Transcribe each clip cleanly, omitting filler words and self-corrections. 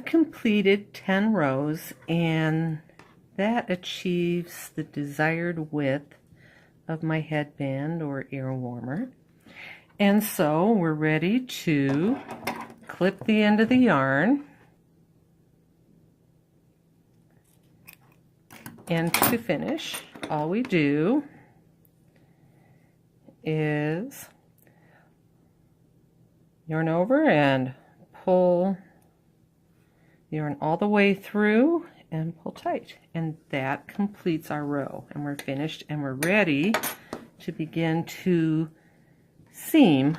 I've completed 10 rows, and that achieves the desired width of my headband or ear warmer. And so we're ready to clip the end of the yarn. And to finish, all we do is yarn over and pull the yarn all the way through and pull tight. And that completes our row. And we're finished and we're ready to begin to seam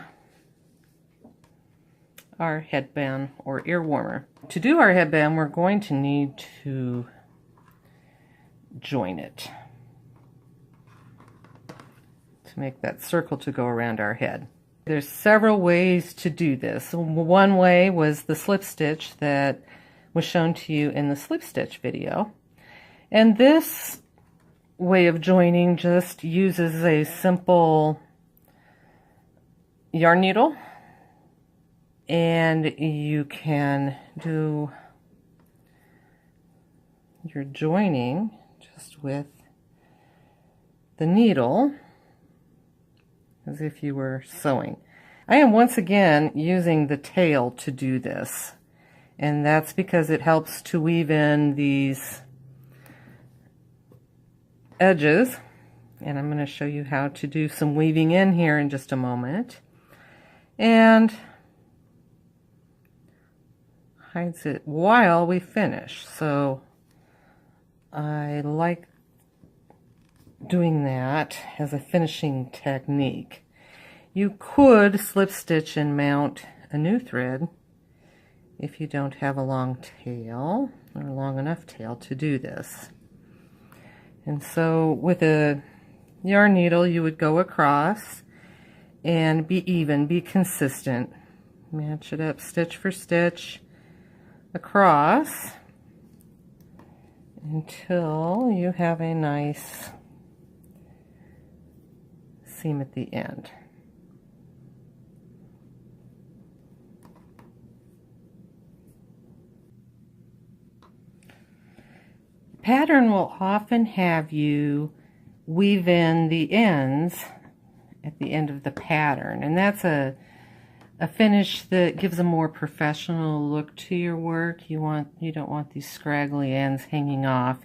our headband or ear warmer. To do our headband, we're going to need to join it to make that circle to go around our head. There's several ways to do this. One way was the slip stitch that was shown to you in the slip stitch video. And this way of joining just uses a simple yarn needle, and you can do your joining just with the needle as if you were sewing. I am once again using the tail to do this, and that's because it helps to weave in these edges, and I'm going to show you how to do some weaving in here in just a moment. And hides it while we finish, so I like doing that as a finishing technique. You could slip stitch and mount a new thread if you don't have a long tail or a long enough tail to do this. And so with a yarn needle you would go across and be even, be consistent. Match it up stitch for stitch across until you have a nice seam at the end. The pattern will often have you weave in the ends at the end of the pattern, and that's a finish that gives a more professional look to your work. You don't want these scraggly ends hanging off,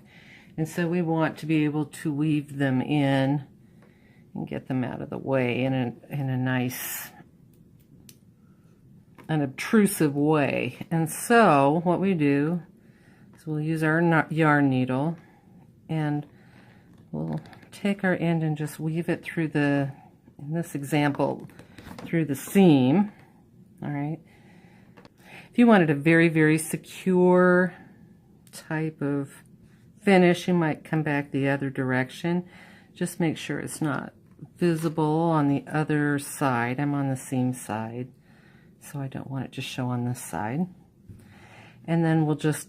and so we want to be able to weave them in and get them out of the way in a nice, unobtrusive way. And so what we do is we'll use our yarn needle and we'll take our end and just weave it through the, in this example, through the seam. All right. If you wanted a very, very secure type of finish, you might come back the other direction. Just make sure it's not visible on the other side. I'm on the seam side, so I don't want it to show on this side. And then we'll just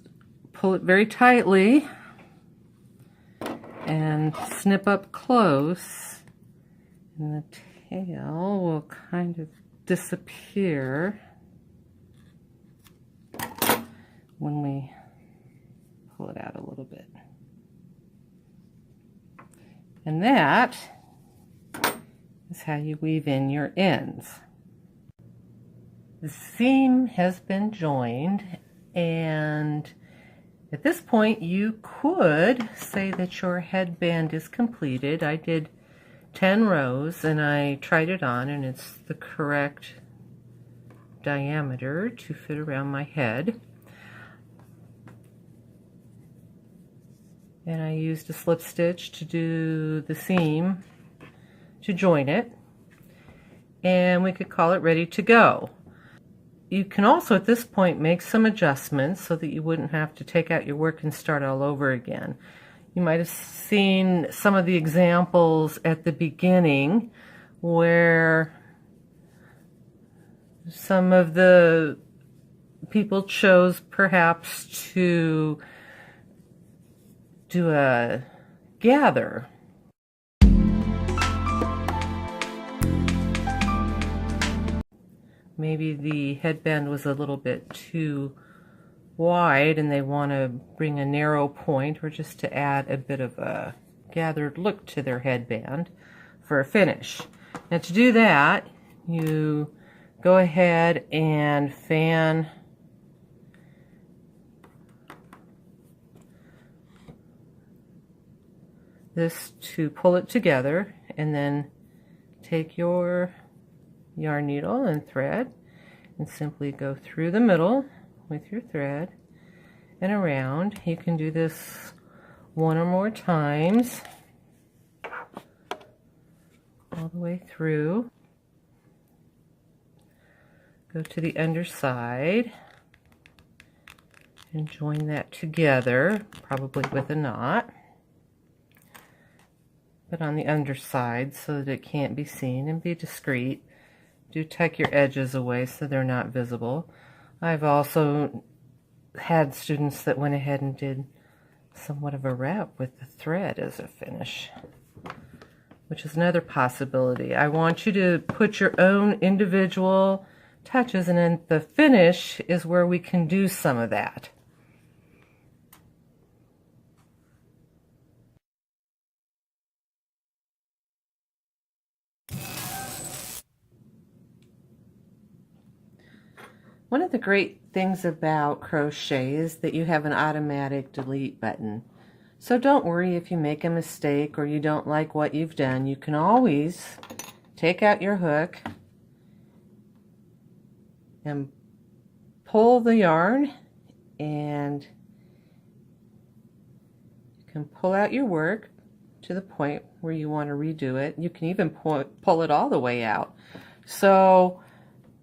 pull it very tightly and snip up close, and the tail will kind of disappear when we pull it out a little bit. And that is how you weave in your ends. The seam has been joined, and at this point you could say that your headband is completed. I did 10 rows and I tried it on, and it's the correct diameter to fit around my head. And I used a slip stitch to do the seam to join it, and we could call it ready to go. You can also at this point make some adjustments so that you wouldn't have to take out your work and start all over again. You might have seen some of the examples at the beginning where some of the people chose perhaps to do a gather. Maybe the headband was a little bit too wide and they want to bring a narrow point or just to add a bit of a gathered look to their headband for a finish. Now to do that, you go ahead and fan this to pull it together, and then take your yarn needle and thread and simply go through the middle with your thread and around. You can do this one or more times all the way through. Go to the underside and join that together, probably with a knot, but on the underside so that it can't be seen, and be discreet. Do tuck your edges away so they're not visible. I've also had students that went ahead and did somewhat of a wrap with the thread as a finish, which is another possibility. I want you to put your own individual touches, and then the finish is where we can do some of that. One of the great things about crochet is that you have an automatic delete button. So don't worry if you make a mistake or you don't like what you've done. You can always take out your hook and pull the yarn, and you can pull out your work to the point where you want to redo it. You can even pull it all the way out. So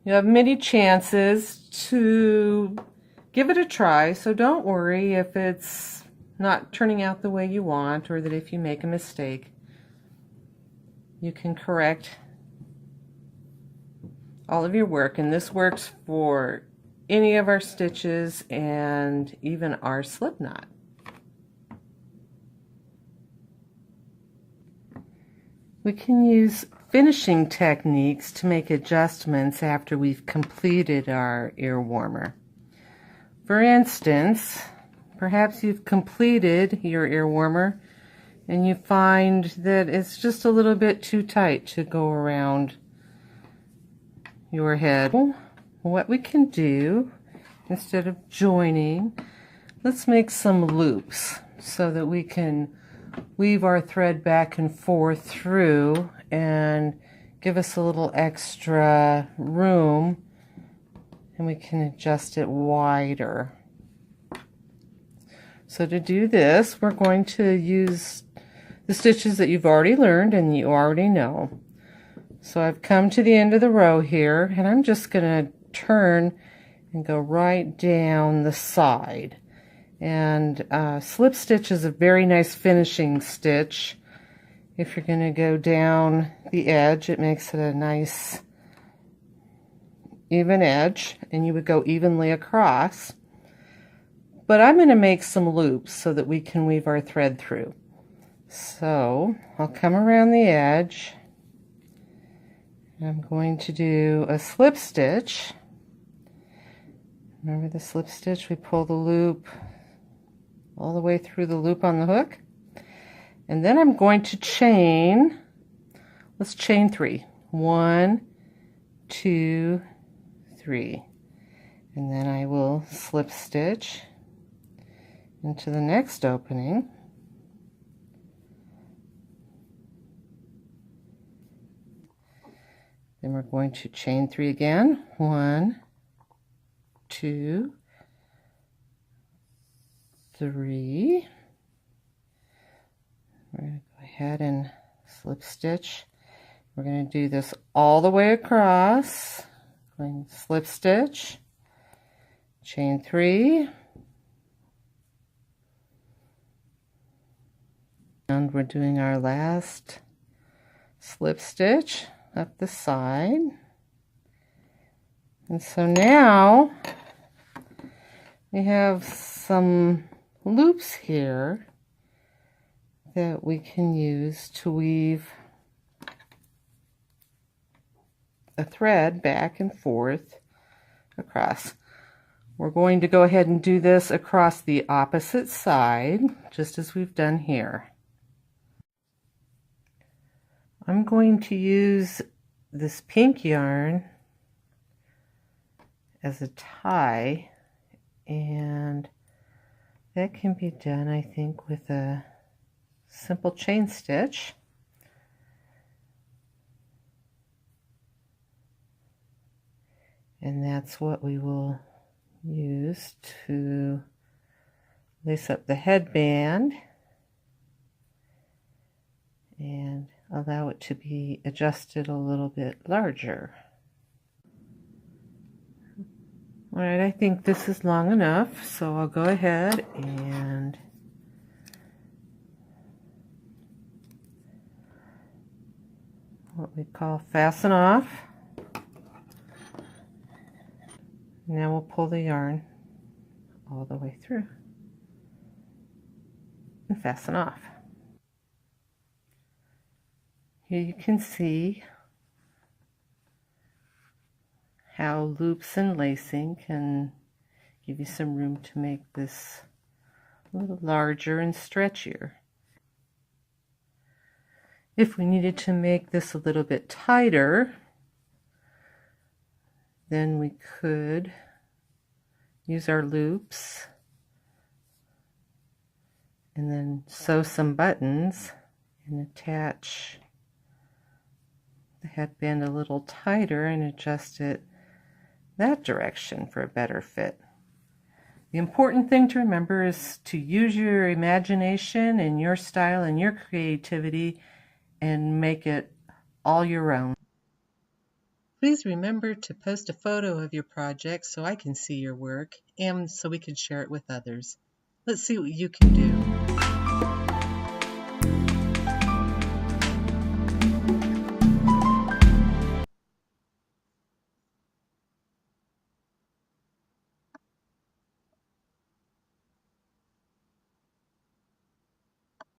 you have many chances to give it a try, so don't worry if it's not turning out the way you want, or that if you make a mistake, you can correct all of your work. And this works for any of our stitches and even our slip knot. We can use finishing techniques to make adjustments after we've completed our ear warmer. For instance, perhaps you've completed your ear warmer and you find that it's just a little bit too tight to go around your head. What we can do, instead of joining, let's make some loops so that we can weave our thread back and forth through and give us a little extra room, and we can adjust it wider. So to do this, we're going to use the stitches that you've already learned and you already know. So I've come to the end of the row here, and I'm just going to turn and go right down the side. And slip stitch is a very nice finishing stitch. If you're going to go down the edge, it makes it a nice even edge, and you would go evenly across. But I'm going to make some loops so that we can weave our thread through. So I'll come around the edge. I'm going to do a slip stitch. Remember the slip stitch? We pull the loop all the way through the loop on the hook. And then I'm going to chain, let's chain 3. 1, 2, 3. And then I will slip stitch into the next opening. Then we're going to chain 3 again. 1, 2, 3. We're going to go ahead and slip stitch. We're going to do this all the way across. Going slip stitch, chain 3, and we're doing our last slip stitch up the side. And so now we have some loops here that we can use to weave a thread back and forth across. We're going to go ahead and do this across the opposite side, just as we've done here. I'm going to use this pink yarn as a tie, and that can be done, I think, with a simple chain stitch. And that's what we will use to lace up the headband and allow it to be adjusted a little bit larger. All right, I think this is long enough, so I'll go ahead and what we call fasten off. Now we'll pull the yarn all the way through and fasten off. Here you can see how loops and lacing can give you some room to make this a little larger and stretchier. If we needed to make this a little bit tighter, then we could use our loops and then sew some buttons and attach the headband a little tighter and adjust it that direction for a better fit. The important thing to remember is to use your imagination and your style and your creativity and make it all your own. Please remember to post a photo of your project so I can see your work and so we can share it with others. Let's see what you can do.